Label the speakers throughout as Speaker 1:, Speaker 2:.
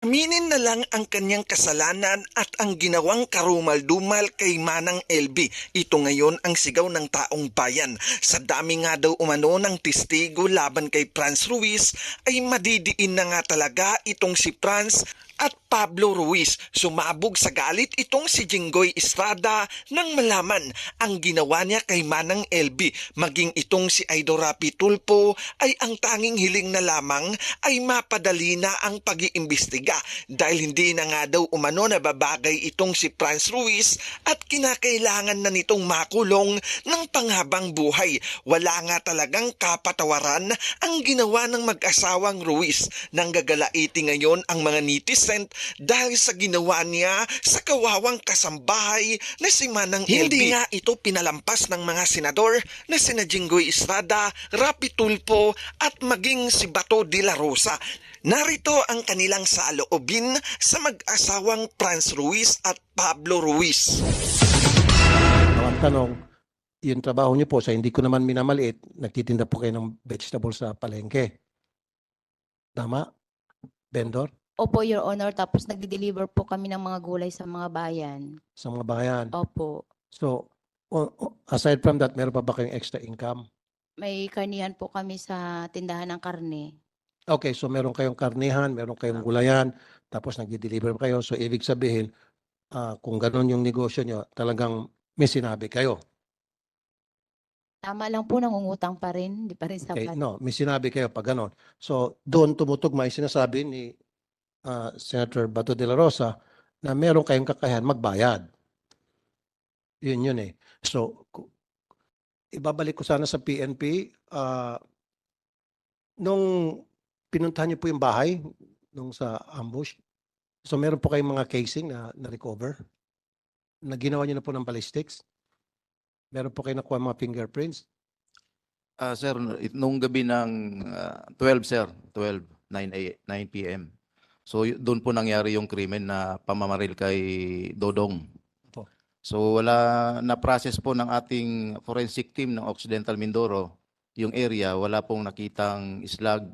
Speaker 1: Aminin na lang ang kanyang kasalanan at ang ginawang karumal-dumal kay Manang LB. Ito ngayon ang sigaw ng taong bayan. Sa dami nga daw umano ng testigo laban kay Franz Ruiz ay madidiin na nga talaga itong si Franz at Pablo Ruiz. Sumabog sa galit itong si Jinggoy Estrada nang malaman ang ginawa niya kay Manang LB. Maging itong si Aido Rapi Tulfo ay ang tanging hiling na lamang ay mapadali na ang pag-iimbestiga dahil hindi na nga daw umano nababagay itong si Franz Ruiz at kinakailangan na nitong makulong ng panghabang buhay. Wala nga talagang kapatawaran ang ginawa ng mag-asawang Ruiz. Nanggagalaiti ngayon ang mga netizen dahil sa ginawa niya sa kawawang kasambahay na si Manang LB. Hindi nga ito pinalampas ng mga senador na sina Jinggoy Estrada, Rapi Tulfo at maging si Bato de la Rosa. Narito ang kanilang saloobin sa mag-asawang Franz Ruiz at Pablo Ruiz.
Speaker 2: Ang tanong, yung trabaho niyo po, sa hindi ko naman minamaliit, nagtitinda po kayo ng vegetable sa palengke. Tama? Vendor?
Speaker 3: Opo, Your Honor. Tapos nagde-deliver po kami ng mga gulay sa mga bayan.
Speaker 2: Sa mga bayan.
Speaker 3: Opo.
Speaker 2: So, aside from that, meron pa ba kayong extra income?
Speaker 3: May karnihan po kami sa tindahan ng karne.
Speaker 2: Okay, so meron kayong karnihan, meron kayong gulayan, tapos nagde-deliver kayo. So, ibig sabihin, kung ganun yung negosyo nyo, talagang may sinabi kayo.
Speaker 3: Tama lang po, nangungutang pa rin. Hindi pa rin
Speaker 2: Okay,
Speaker 3: sapat.
Speaker 2: no, may sinabi kayo pag ganun. So, doon tumutugma yung sinasabi ni Senator Bato de la Rosa na meron kayong kakayahan magbayad. Yun eh. So, ibabalik ko sana sa PNP, nung pinuntahan niyo po yung bahay, nung sa ambush, so meron po kayong mga casing na recover, na ginawa niyo na po ng ballistics? Meron po kayo nakuha mga fingerprints?
Speaker 4: Sir, nung gabi ng 12, sir, 12, 9 p.m. So, doon po nangyari yung krimen na pamamaril kay Dodong.
Speaker 2: Opo.
Speaker 4: So, wala na-process po ng ating forensic team ng Occidental Mindoro, yung area, wala pong nakitang slag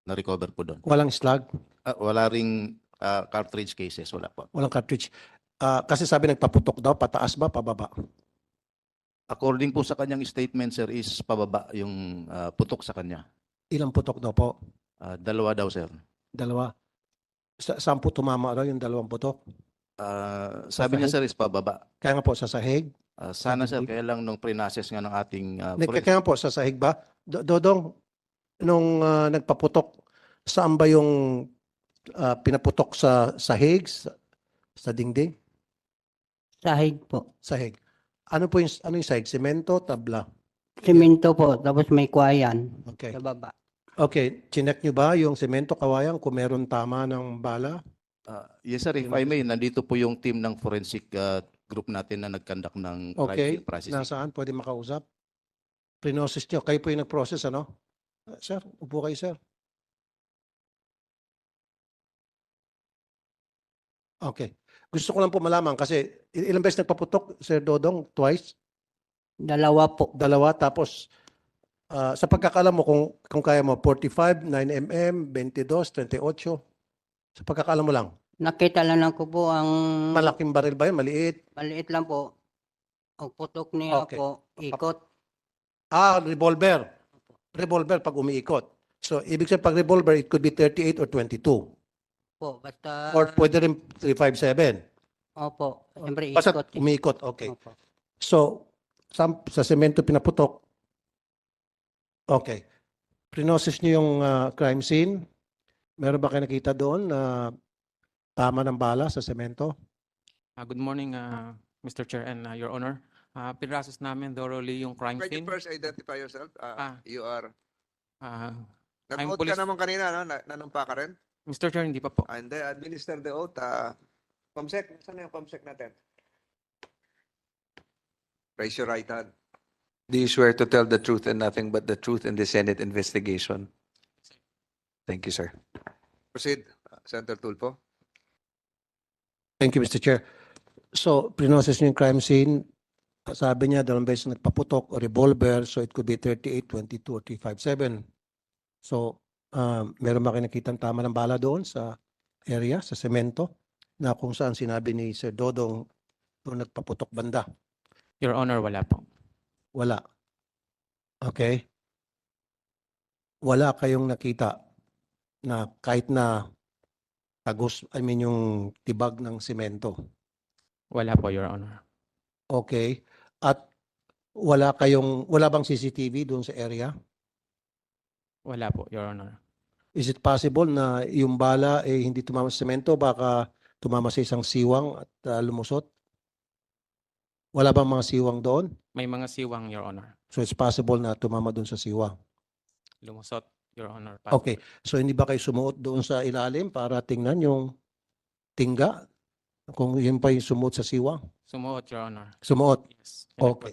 Speaker 4: na recover po doon.
Speaker 2: Walang slug?
Speaker 4: Wala ring cartridge cases, wala po.
Speaker 2: Walang cartridge? Kasi sabi nagpaputok daw, pataas ba, pababa?
Speaker 4: According po sa kanyang statement, sir, is pababa yung putok sa kanya.
Speaker 2: Ilang putok daw po?
Speaker 4: Dalawa daw, sir.
Speaker 2: Dalawa? Saan po tumama daw yung dalawang putok?
Speaker 4: Sabi niya, sir, is pababa.
Speaker 2: Kaya nga po sa sahig?
Speaker 4: Sana, sir, kaya lang nung pre-process nga ng ating
Speaker 2: Kaya nga po sa sahig ba? Dodong, nung nagpaputok, saan ba yung pinaputok sa sahig, sa dingding?
Speaker 5: Sahig po.
Speaker 2: Sahig. Ano yung sahig? Semento, tabla?
Speaker 5: Simento po, tapos may kwayan
Speaker 2: Okay.
Speaker 5: sa baba.
Speaker 2: Okay, chinek nyo ba yung semento, kawayan, kung meron tama ng bala?
Speaker 4: Yes, sir, if I may, nandito po yung team ng forensic group natin na nag-conduct ng crime
Speaker 2: Okay,
Speaker 4: scene processing.
Speaker 2: nasaan? Pwede makausap? Prinosis nyo. Kayo po yung nag-process, ano? Sir, upo kayo, sir. Okay. Gusto ko lang po malaman kasi ilang beses nagpaputok, Sir Dodong? Twice?
Speaker 5: Dalawa po.
Speaker 2: Dalawa? Tapos, sa pagkakalam mo, kung kaya mo, 45, 9mm, 22, 28? Sa pagkakalam mo lang.
Speaker 5: Nakita lang ko po ang
Speaker 2: Malaking baril ba yun? Maliit?
Speaker 5: maliit lang po. Ang putok niya
Speaker 2: Okay.
Speaker 5: po, ikot.
Speaker 2: Revolver. Revolver pag umiikot. So, ibig sabihin pag revolver, it could be 38 or 22.
Speaker 5: Po, basta...
Speaker 2: Or pwede rin 357.
Speaker 5: Opo, siyempre
Speaker 2: Basta
Speaker 5: ikot.
Speaker 2: umiikot. Okay.
Speaker 5: Opo.
Speaker 2: So, sa semento pinaputok. Okay. Prinosis niyo yung crime scene. Meron ba kayo nakita doon na tama ng bala sa semento?
Speaker 6: Good morning, Mr. Chair and Your Honor. Pinrasos namin thoroughly yung crime
Speaker 7: Can you
Speaker 6: scene.
Speaker 7: first identify yourself? You are...
Speaker 6: I'm
Speaker 7: Nag-oath
Speaker 6: police.
Speaker 7: ka naman kanina, no? Nanumpa ka rin?
Speaker 6: Mr. Chair, hindi pa po.
Speaker 7: And then, administer the oath. Pamsec, saan yung pamsec natin? Raise your right hand.
Speaker 8: Do you swear to tell the truth and nothing but the truth in the Senate investigation? Thank you, sir.
Speaker 7: Proceed, Senator Tulfo.
Speaker 2: Thank you, Mr. Chair. So, prinosis niyo yung crime scene. Sabi niya, dalawang beses nagpaputok o revolver. So, it could be 38, 22, or 357. So, meron ba kayo nakitang tama ng bala doon sa area, sa semento, na kung saan sinabi ni Sir Dodong nung nagpaputok banda?
Speaker 6: Your Honor, wala po.
Speaker 2: Wala. Okay? Wala kayong nakita na kahit na yung tibag ng semento.
Speaker 6: Wala po, Your Honor.
Speaker 2: Okay? At wala bang CCTV doon sa area?
Speaker 6: Wala po, Your Honor.
Speaker 2: Is it possible na yung bala hindi tumama sa semento, baka tumama sa isang siwang at lumusot? Wala bang mga siwang doon?
Speaker 6: May mga siwang, Your Honor.
Speaker 2: So it's possible na tumama doon sa siwang.
Speaker 6: Lumusot, Your Honor.
Speaker 2: Okay. So hindi ba kayo sumuot doon sa ilalim para tingnan yung tingga? Kung yun pa yung sumuot sa siwang?
Speaker 6: Sumuot, Your Honor.
Speaker 2: Sumuot.
Speaker 6: Yes. Yun po.
Speaker 2: Okay.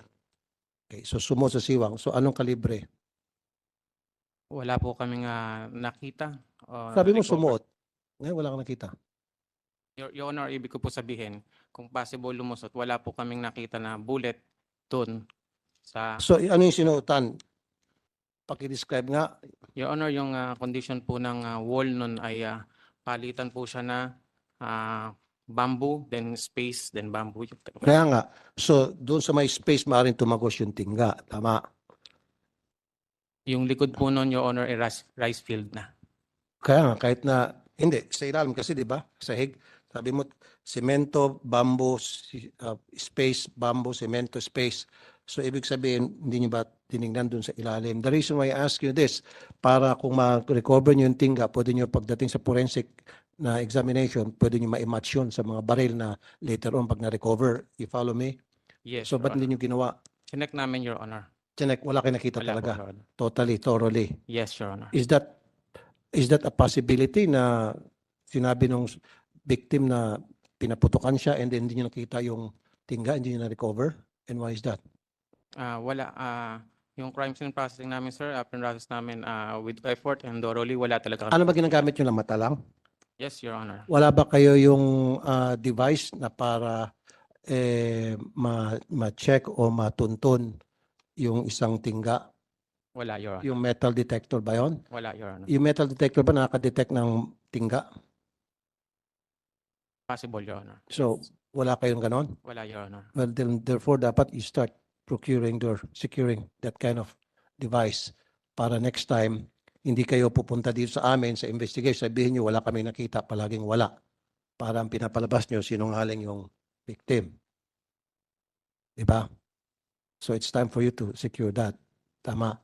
Speaker 2: Okay. So sumuot sa siwang. So anong kalibre?
Speaker 6: Wala po kaming nakita.
Speaker 2: Sabi mo
Speaker 6: recover.
Speaker 2: sumuot. Ngayon wala kang nakita.
Speaker 6: Your Honor, ibig ko po sabihin, kung possible lumusot, wala po kaming nakita na bullet doon sa...
Speaker 2: So ano yung sinuotan? Paki-describe nga.
Speaker 6: Your Honor, yung condition po ng wall nun ay palitan po siya na bamboo, then space, then bamboo.
Speaker 2: Kaya nga. So doon sa may space maaaring tumagos yung tingga. Tama.
Speaker 6: Yung likod po nun, Your Honor, ay rice field na.
Speaker 2: Kaya nga, kahit na, hindi, sa ilalim kasi, di ba? Sahig, sabi mo, semento, bamboo, space, bamboo, semento, space. So, ibig sabihin, hindi nyo ba tinignan dun sa ilalim? The reason why I ask you this, para kung ma-recover nyo yung tingga, pwede nyo pagdating sa forensic na examination, pwede nyo ma-match yun sa mga baril na later on pag na-recover. You follow me?
Speaker 6: Yes,
Speaker 2: So,
Speaker 6: Your
Speaker 2: ba't
Speaker 6: Honor.
Speaker 2: hindi nyo ginawa?
Speaker 6: Chinek namin, Your Honor.
Speaker 2: Chinek, wala kayo nakita
Speaker 6: Wala po,
Speaker 2: talaga.
Speaker 6: Your Honor.
Speaker 2: Totally, thoroughly.
Speaker 6: Yes, Your Honor.
Speaker 2: Is that a possibility na sinabi nung victim na pinaputukan siya and then hindi niyo nakita yung tingga, hindi niyo na-recover? And why is that?
Speaker 6: Wala. Yung crime scene processing namin, sir, pinrasos namin with effort and thoroughly, wala talaga.
Speaker 2: Ano ba ginagamit nyo na mata lang?
Speaker 6: Yes, Your Honor.
Speaker 2: Wala ba kayo yung device na para ma-check o matuntun yung isang tingga?
Speaker 6: Wala, Your Honor.
Speaker 2: Yung metal detector ba yun?
Speaker 6: Wala, Your Honor.
Speaker 2: Yung metal detector ba nakaka-detect ng tingga?
Speaker 6: Possible, Your Honor.
Speaker 2: So, wala kayong ganon?
Speaker 6: Wala, Your Honor.
Speaker 2: Well, then, therefore, dapat you start procuring or securing that kind of device para next time, hindi kayo pupunta dito sa amin sa investigation, sabihin nyo, wala kami nakita, palaging wala. Para ang pinapalabas nyo, sinungaling yung victim. Diba? So, it's time for you to secure that. Tama.